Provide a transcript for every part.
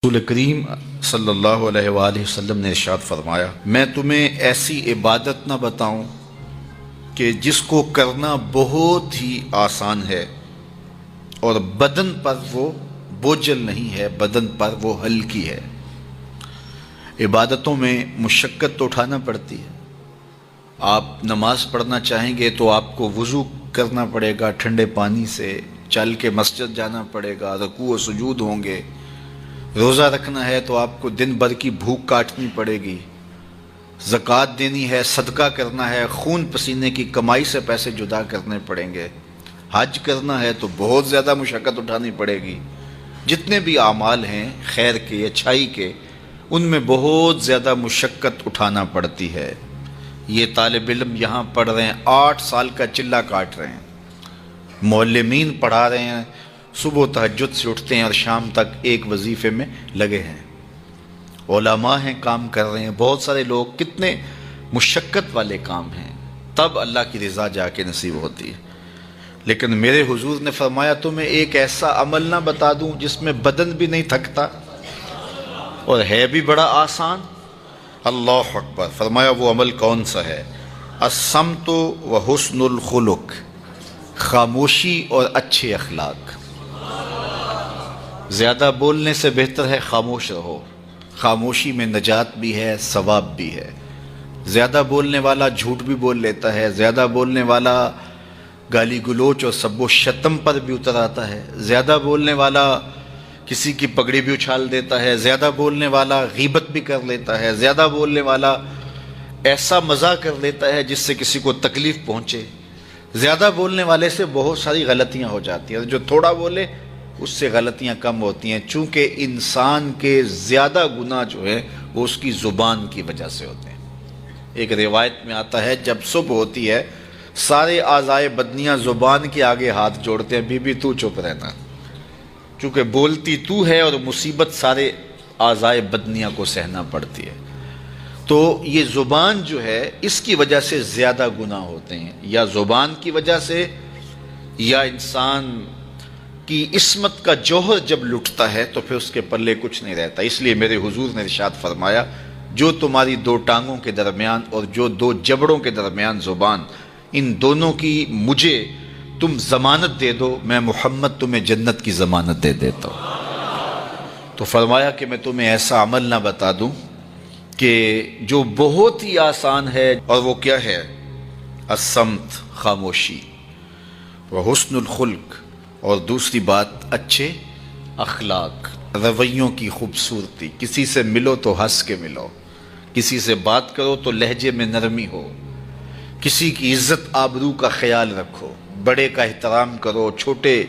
رسول کریم صلی اللہ علیہ وآلہ وسلم نے ارشاد فرمایا، میں تمہیں ایسی عبادت نہ بتاؤں کہ جس کو کرنا بہت ہی آسان ہے اور بدن پر وہ بوجھل نہیں ہے، بدن پر وہ ہلکی ہے۔ عبادتوں میں مشقت تو اٹھانا پڑتی ہے۔ آپ نماز پڑھنا چاہیں گے تو آپ کو وضو کرنا پڑے گا ٹھنڈے پانی سے، چل کے مسجد جانا پڑے گا، رکوع و سجود ہوں گے۔ روزہ رکھنا ہے تو آپ کو دن بھر کی بھوک کاٹنی پڑے گی، زکوٰۃ دینی ہے، صدقہ کرنا ہے، خون پسینے کی کمائی سے پیسے جدا کرنے پڑیں گے، حج کرنا ہے تو بہت زیادہ مشقت اٹھانی پڑے گی۔ جتنے بھی اعمال ہیں خیر کے، اچھائی کے، ان میں بہت زیادہ مشقت اٹھانا پڑتی ہے۔ یہ طالب علم یہاں پڑھ رہے ہیں، 8 سال کا چلہ کاٹ رہے ہیں، معلمین پڑھا رہے ہیں، صبح تہجد سے اٹھتے ہیں اور شام تک ایک وظیفے میں لگے ہیں، علماء ہیں کام کر رہے ہیں، بہت سارے لوگ، کتنے مشقت والے کام ہیں، تب اللہ کی رضا جا کے نصیب ہوتی ہے۔ لیکن میرے حضور نے فرمایا تمہیں ایک ایسا عمل نہ بتا دوں جس میں بدن بھی نہیں تھکتا اور ہے بھی بڑا آسان؟ اللہ اکبر! فرمایا وہ عمل کون سا ہے؟ الصمت و حسن الخلق، خاموشی اور اچھے اخلاق۔ زیادہ بولنے سے بہتر ہے خاموش رہو، خاموشی میں نجات بھی ہے، ثواب بھی ہے۔ زیادہ بولنے والا جھوٹ بھی بول لیتا ہے، زیادہ بولنے والا گالی گلوچ اور سب و شتم پر بھی اتر آتا ہے، زیادہ بولنے والا کسی کی پگڑی بھی اچھال دیتا ہے، زیادہ بولنے والا غیبت بھی کر لیتا ہے، زیادہ بولنے والا ایسا مزاح کر لیتا ہے جس سے کسی کو تکلیف پہنچے۔ زیادہ بولنے والے سے بہت ساری غلطیاں ہو جاتی ہیں، جو تھوڑا بولے اس سے غلطیاں کم ہوتی ہیں، چونکہ انسان کے زیادہ گناہ جو ہے وہ اس کی زبان کی وجہ سے ہوتے ہیں۔ ایک روایت میں آتا ہے جب صبح ہوتی ہے سارے اعضائے بدنیاں زبان کے آگے ہاتھ جوڑتے ہیں، بی بی تو چپ رہنا، چونکہ بولتی تو ہے اور مصیبت سارے اعضائے بدنیاں کو سہنا پڑتی ہے۔ تو یہ زبان جو ہے اس کی وجہ سے زیادہ گناہ ہوتے ہیں، یا زبان کی وجہ سے، یا انسان کی عصمت کا جوہر جب لٹتا ہے تو پھر اس کے پلے کچھ نہیں رہتا۔ اس لیے میرے حضور نے ارشاد فرمایا، جو تمہاری 2 ٹانگوں کے درمیان اور جو 2 جبڑوں کے درمیان زبان، ان دونوں کی مجھے تم ضمانت دے دو، میں محمد تمہیں جنت کی ضمانت دے دیتا ہوں۔ تو فرمایا کہ میں تمہیں ایسا عمل نہ بتا دوں کہ جو بہت ہی آسان ہے، اور وہ کیا ہے؟ الصمت، خاموشی، وحسن الخلق، اور دوسری بات اچھے اخلاق، رویوں کی خوبصورتی۔ کسی سے ملو تو ہنس کے ملو، کسی سے بات کرو تو لہجے میں نرمی ہو، کسی کی عزت آبرو کا خیال رکھو، بڑے کا احترام کرو، چھوٹے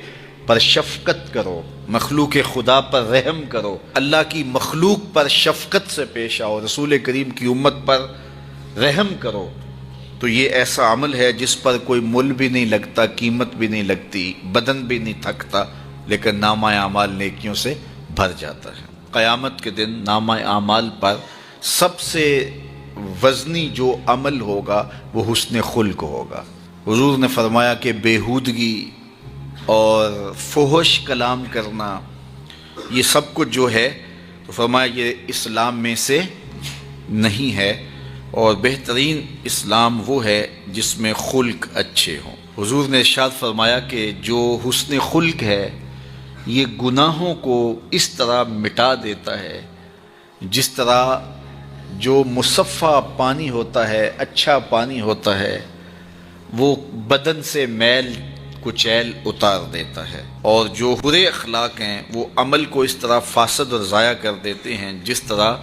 پر شفقت کرو، مخلوق خدا پر رحم کرو، اللہ کی مخلوق پر شفقت سے پیش آؤ، رسول کریم کی امت پر رحم کرو۔ تو یہ ایسا عمل ہے جس پر کوئی مل بھی نہیں لگتا، قیمت بھی نہیں لگتی، بدن بھی نہیں تھکتا، لیکن نامہ اعمال نیکیوں سے بھر جاتا ہے۔ قیامت کے دن نامہ اعمال پر سب سے وزنی جو عمل ہوگا وہ حسن خلق ہوگا۔ حضور نے فرمایا کہ بیہودگی اور فحش کلام کرنا، یہ سب کچھ جو ہے، تو فرمایا یہ اسلام میں سے نہیں ہے، اور بہترین اسلام وہ ہے جس میں خلق اچھے ہوں۔ حضور نے ارشاد فرمایا کہ جو حسن خلق ہے یہ گناہوں کو اس طرح مٹا دیتا ہے جس طرح جو مصفہ پانی ہوتا ہے، اچھا پانی ہوتا ہے، وہ بدن سے میل کچیل اتار دیتا ہے، اور جو برے اخلاق ہیں وہ عمل کو اس طرح فاسد اور ضائع کر دیتے ہیں جس طرح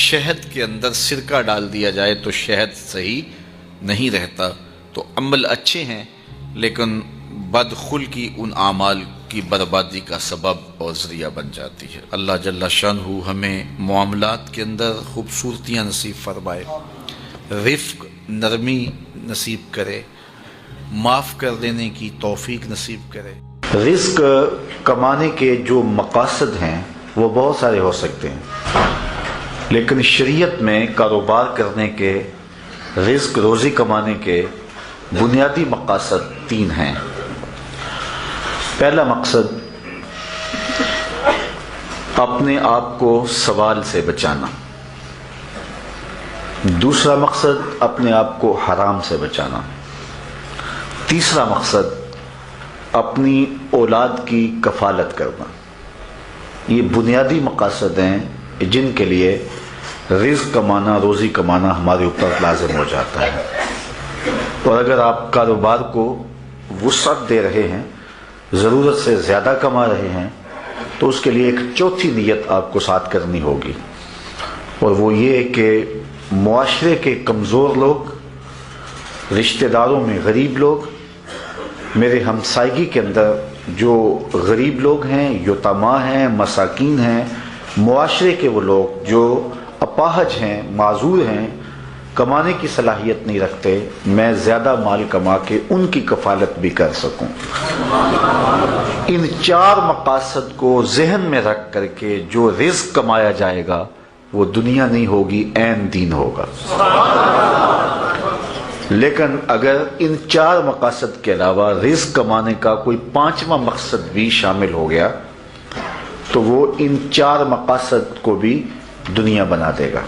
شہد کے اندر سرکہ ڈال دیا جائے تو شہد صحیح نہیں رہتا۔ تو عمل اچھے ہیں لیکن بدخلقی ان اعمال کی بربادی کا سبب اور ذریعہ بن جاتی ہے۔ اللہ جل شانہ ہمیں معاملات کے اندر خوبصورتیاں نصیب فرمائے، رفق، نرمی نصیب کرے، معاف کر دینے کی توفیق نصیب کرے۔ رزق کمانے کے جو مقاصد ہیں وہ بہت سارے ہو سکتے ہیں، لیکن شریعت میں کاروبار کرنے کے، رزق روزی کمانے کے بنیادی مقاصد 3 ہیں۔ پہلا مقصد اپنے آپ کو سوال سے بچانا، دوسرا مقصد اپنے آپ کو حرام سے بچانا، تیسرا مقصد اپنی اولاد کی کفالت کرنا۔ یہ بنیادی مقاصد ہیں جن کے لیے رزق کمانا، روزی کمانا ہمارے اوپر لازم ہو جاتا ہے۔ اور اگر آپ کاروبار کو وسعت دے رہے ہیں، ضرورت سے زیادہ کما رہے ہیں، تو اس کے لیے ایک چوتھی نیت آپ کو ساتھ کرنی ہوگی، اور وہ یہ کہ معاشرے کے کمزور لوگ، رشتہ داروں میں غریب لوگ، میرے ہمسائیگی کے اندر جو غریب لوگ ہیں، یتیما ہیں، مساکین ہیں، معاشرے کے وہ لوگ جو اپاہج ہیں، معذور ہیں، کمانے کی صلاحیت نہیں رکھتے، میں زیادہ مال کما کے ان کی کفالت بھی کر سکوں۔ ان چار مقاصد کو ذہن میں رکھ کر کے جو رزق کمایا جائے گا وہ دنیا نہیں ہوگی، عین دین ہوگا۔ لیکن اگر ان چار مقاصد کے علاوہ رزق کمانے کا کوئی پانچواں مقصد بھی شامل ہو گیا تو وہ ان چار مقاصد کو بھی دنیا بنا دے گا۔